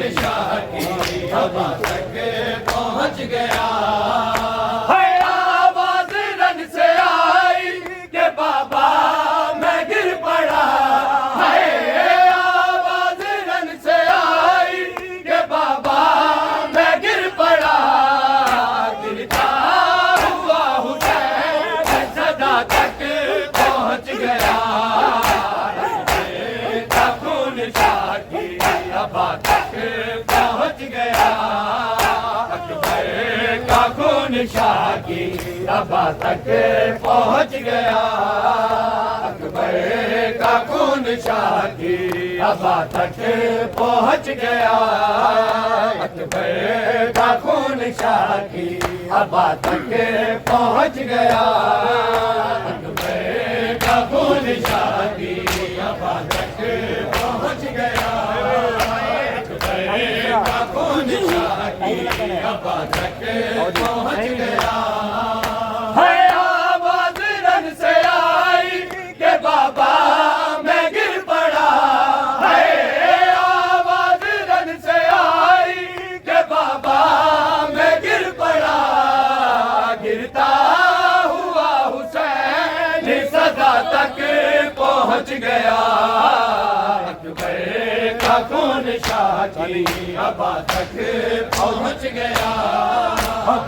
खून शाह की हवा तक पहुंच गया। है आवाज रन से आई कि बाबा मैं गिर पड़ा। है आवाज रन से आई कि बाबा मैं गिर पड़ा। गिरता हुआ हुसैन सदा तक पहुंच गया। का खून शाह की हवा तक पहुंच गया। अकबर का खून शाह की हवा तक पहुंच गया। अकबर का खून शाह की हवा तक पहुंच गया। अकबर का खून शाह की हवा तक पहुंच गया। अकबर का खून शाह की हवा तक पहुंच गया। अकबर का खून शाह की हवा तक पहुंच गया। है आवाज रन से आई कि बाबा मैं गिर पड़ा। है आवाज रन से आई कि बाबा मैं गिर पड़ा। गिरता हुआ हुसैन सदा तक पहुंच गया। अकबर का खून शाह की हवा तक पहुंच गया।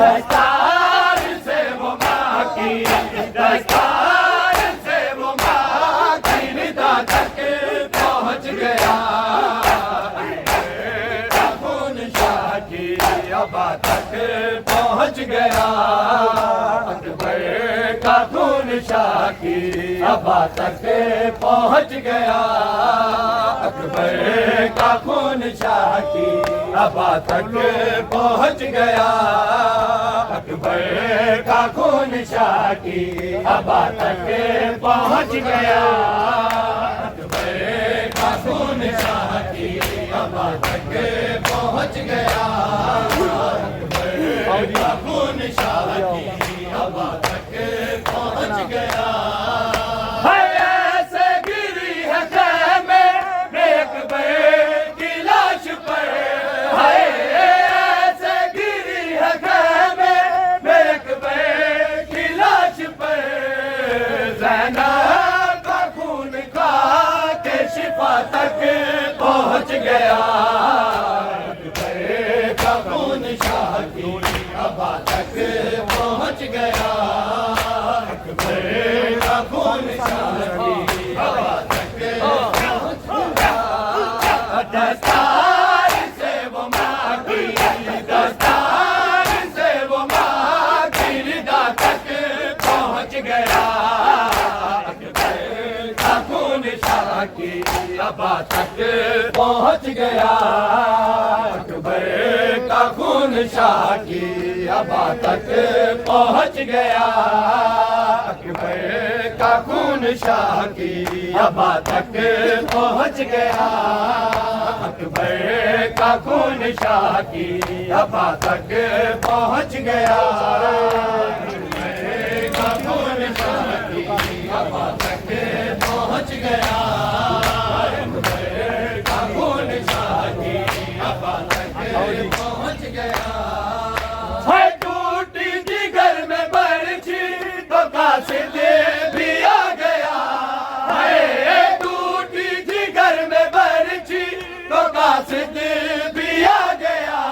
दस्तार से वो माँ की दस्तार से वो माँ की निदा तक पहुंच गया। खून शाह की हवा तक पहुंच गया। अकबर का खून शाह की हवा तक पहुंच गया। अकबर का खून शाह की हवा तक पहुंच गया। अकबर का खून शाह की हवा तक पहुंच गया। अकबर का खून शाह की हवा तक पहुंच गया। अकबर का खून शाह की हवा तक पहुंच गया। है ऐसे गिरी है ख़ैमे में अकबर की लाश पर। है ऐसे गिरी है ख़ैमे में अकबर की लाश पर। ज़ैनब का खून खा के शिफा तक पहुंच गया। अकबर का खून शाह की हवा तक पहुंच गया। अकबर का खून शाह की हवा तक पहुंच गया। दस्तार से वो माँ की दस्तार से वो माँ की निदा तक पहुंच गया। अकबर का खून शाह की हवा तक पहुंच गया। अकबर का खून शाह की हवा तक पहुंच गया। अकबर का खून शाह की हवा तक पहुंच गया। अकबर का खून शाह की हवा तक पहुंच गया। अकबर का खून शाह की हवा तक पहुंच गया। अकबर का खून शाह की हवा तक पहुंच गया। है टूटी जिगर में बरछी तो कासिद भी आ गया। है टूटी जिगर में बरछी तो कासिद भी आ गया।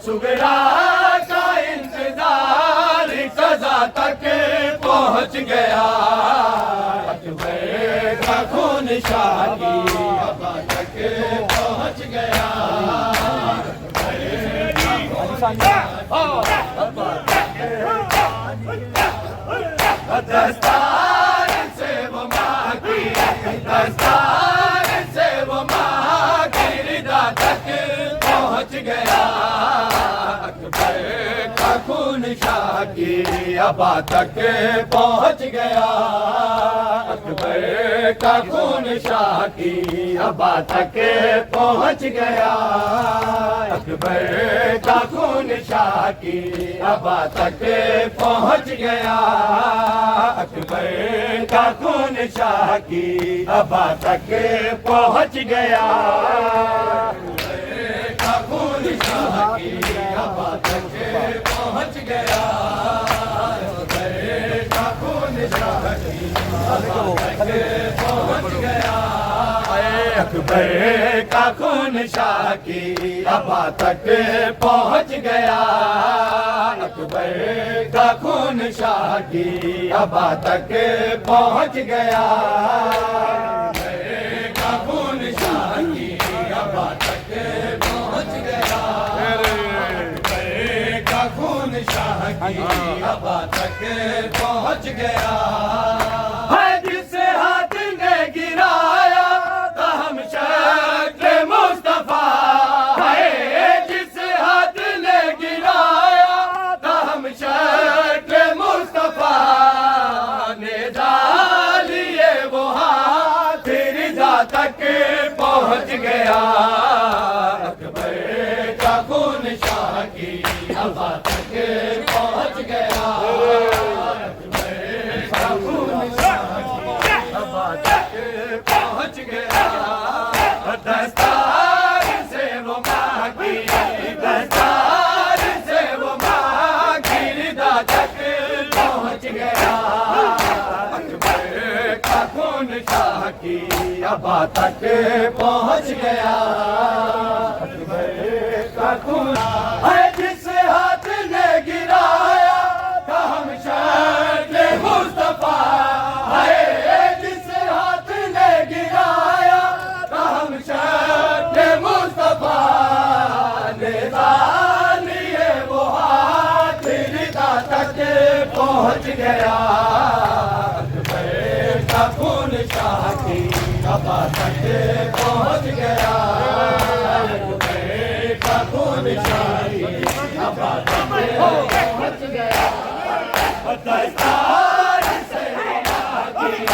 सुगरा का इंतजार सजा तक पहुंच गया। अकबर का खून शाह की हवा तक पहुंच गया। दस्तार से वो माँ की दस्तार से वो माँ की निदा तक पहुंच गया। अकबर का खून शाह की हवा तक पहुंच गया। अकबर का खून शाह की हवा तक पहुंच गया। अकबर का खून शाह की हवा तक पहुंच गया। अकबर का खून शाह की हवा तक पहुंच गया। अकबर का खून शाह की अबा तक पहुँच गया, अकबर का खून शाह की अबा तक पहुँच गया, अकबर का खून शाह की अबा तक पहुँच गया, अकबर का खून शाह की अबा तक पहुँच गया। है जिसे हाथ ने गिराया ताहम शक्ल मुस्तफा, है जिसे हाथ ने गिराया ताहम शक्ल मुस्तफा, ने डालिए वो हाथ रिजा तक पहुँच गया, अकबर का खून शाह की अबा तक पहुँच गया, अकबर का खून शाह की अबा तक पहुँच गया। दस्तार से वो माँ की, दस्तार से वो माँ की रिदा तक पहुँच गया, अकबर का खून शाह की अबा तक पहुँच गया, अकबर का खून है जिस हाथ ने गिराया था हम शक्ल मुस्तफा, है जिस हाथ ने गिराया था हम शक्ल मुस्तफा, ने डालिए वो हाथ रिदा तक पहुँच गया, अकबर का खून शाह की अबा तक पहुँच गया, अकबर का खून शाह की अबा तक पहुँच गया। दस्तार से वो माँ की,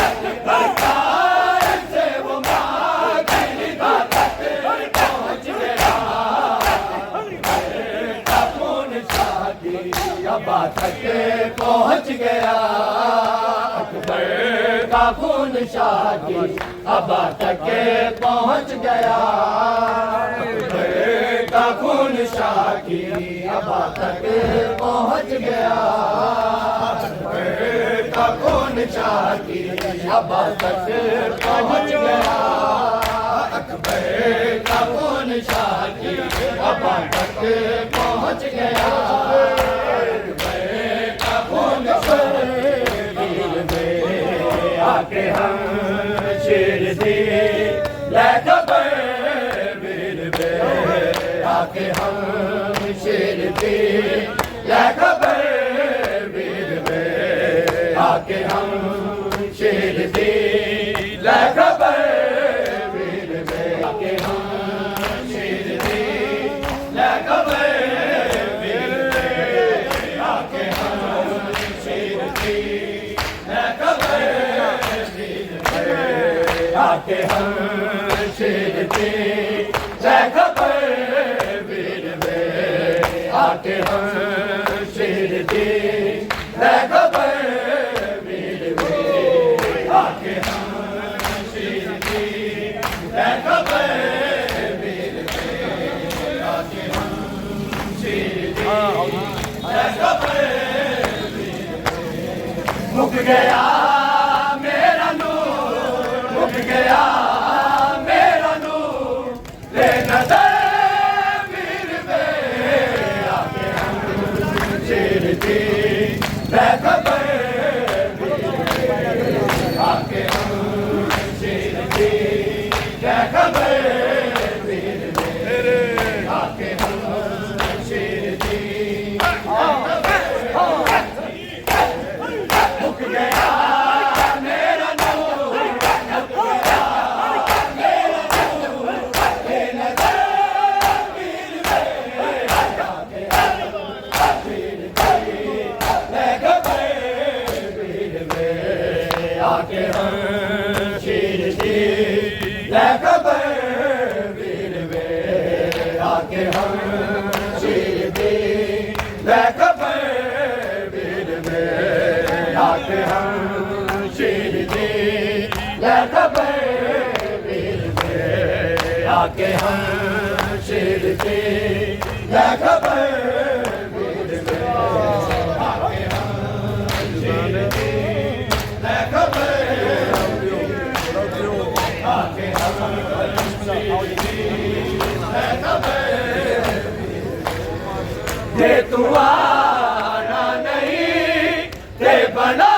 दस्तार से वो माँ की रिदा तक पहुँच गया, अकबर का खून शाह की अबा तक पहुँच गया, अकबर का खून शाह की अबा तक पहुँच गया, अकबर का खून शाह की अबा तक पहुँच गया, अकबर का खून शाह की अबा तक पहुँच गया, अकबर का खून शाह की अबा तक पहुँच गया, अकबर का खून शरीर में आके हम शेर दी लखबर वीर में आके हम शेर दी लखबर वीर में आके हम शेर दी लखबर वीर में आके हम शेर दी लखबर वीर में आके हम शेर दी लखबर वीर में आके हम शेर दी लखबर वीर में आके हम शेर दी लखबर वीर में आके हम शेर दी लखबर वीर में आके हम शेर दी लखबर वीर में। मुक गया मेरा नूर, मुक गया मेरा नूर, ले नजर वीर में आके हम शेर दी लखबर वीर में आके हम शेर दी लखबर वीर में आके हम शेर दी मुक गया मेरा नूर, मुक गया मेरा नूर, ले नजर वीर में आके हम शेर दी लखबर वीर में आके हम शेर दी लखबर वीर में आके हम शेर दी लखबर वीर में आके हम शेर दी लखबर वीर में आके हम शेर दी लखबर वीर में आके हम शेर दी लखबर आके हम जे तू आना नहीं ते बना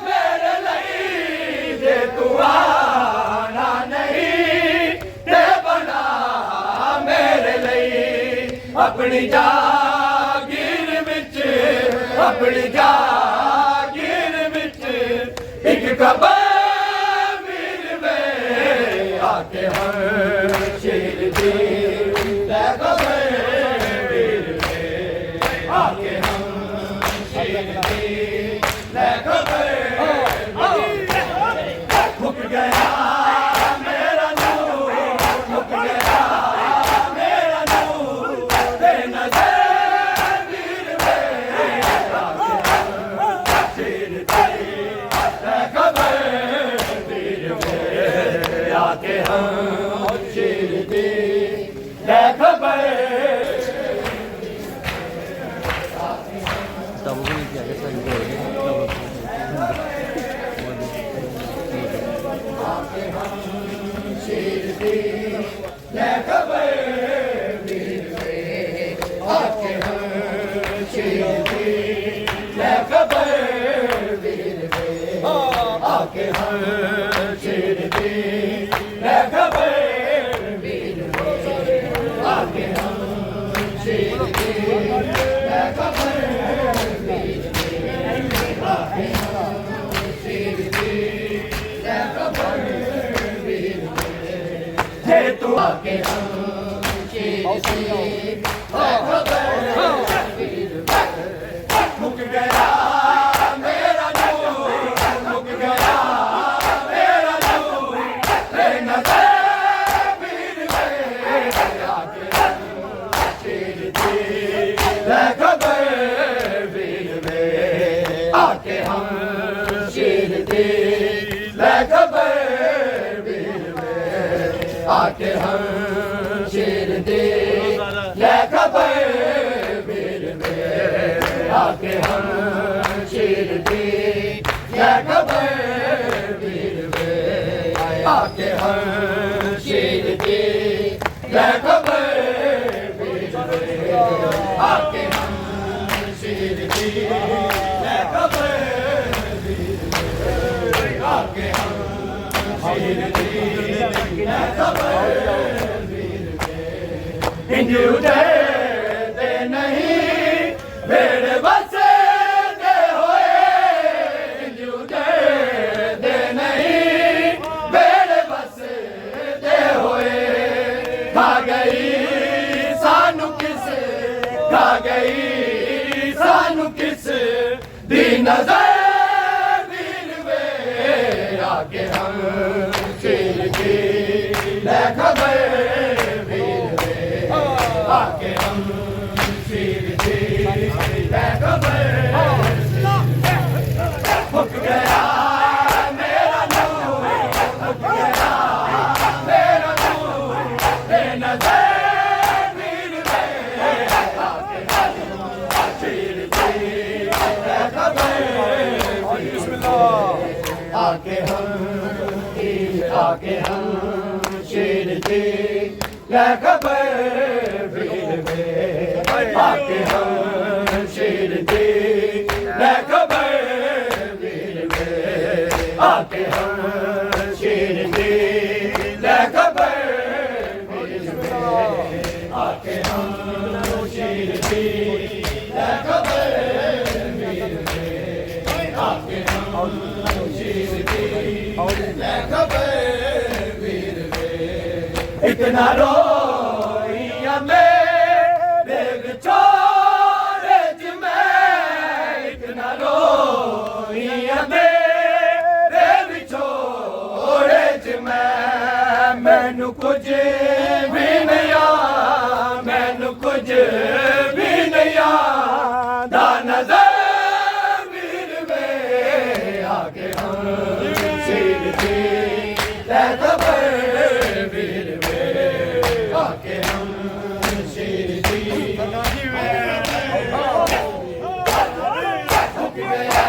मेरे लिए, जे तू आना नहीं ते बना मेरे लिए, अपनी जागीर विच, अपनी जागीर विच एक कबर में आके हर शेर दी लै कबर आके हम शेर दी लै कबर। मुक गया मेरा नूर, मुक गया मेरा नूर, बेनज़र वीर में आके हम शेर दी लै कबर वीर में आके हम शेर दी लै कबर। शेर दी लै कबर वीर में आके हम शेर दी लै कबर वीर में आके हम शेर दी लै कबर वीर में आके हम शेर दी लै कबर वीर में आके हम शेर दी लै कबर वीर में। जे तू आके हम शेर दी लै कबर वीर में। मुक गया मेरा नूर, मुक गया मेरा नूर, बेनज़र वीर में आके हम शेर दी लै कबर वीर में आके हम शेर दी लै कबर वीर में आके हम शेर दी लै कबर वीर में आके हम शेर दी लै कबर वीर में आके हम शेर दी लै कबर वीर में आके हम शेर दी लै कबर वीर में आके हम शेर दी लै कबर वीर में। इंज उजड़ते नहीं मेरे बसे दे होए, इंज उजड़ते नहीं मेरे बसे दे होए। खा गई सानू किस, खा गई सानू किस दी नज़र वीर में आके हम शेर दी लै कबर वीर में आके हम शेर दी लै कबर। मुक गया मेरा नूर, मुक गया मेरा नूर, बेनज़र वीर में आके हम शेर दी लै कबर वीर में आके हम शेर दी लै कबर वीर में आके हम शेर दी लै कबर वीर में आके हम शेर दी लै कबर वीर में आके हम शेर दी लै कबर वीर में आके हम शेर दी लै कबर वीर में। इतना रोइया मेरे विछोड़े च मैं, इतना रोइया मेरे विछोड़े च मैं, मैनू कुछ भी नहीं आ, मैनू कुछ भी नहीं आ दा नज़र वीर में आके हम शेर दी लै कबर वीर में आके हम शेर दी। मुक गया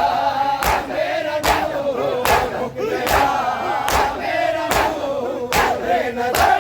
मेरा नूर, मुक गया मेरा नूर, बेनज़र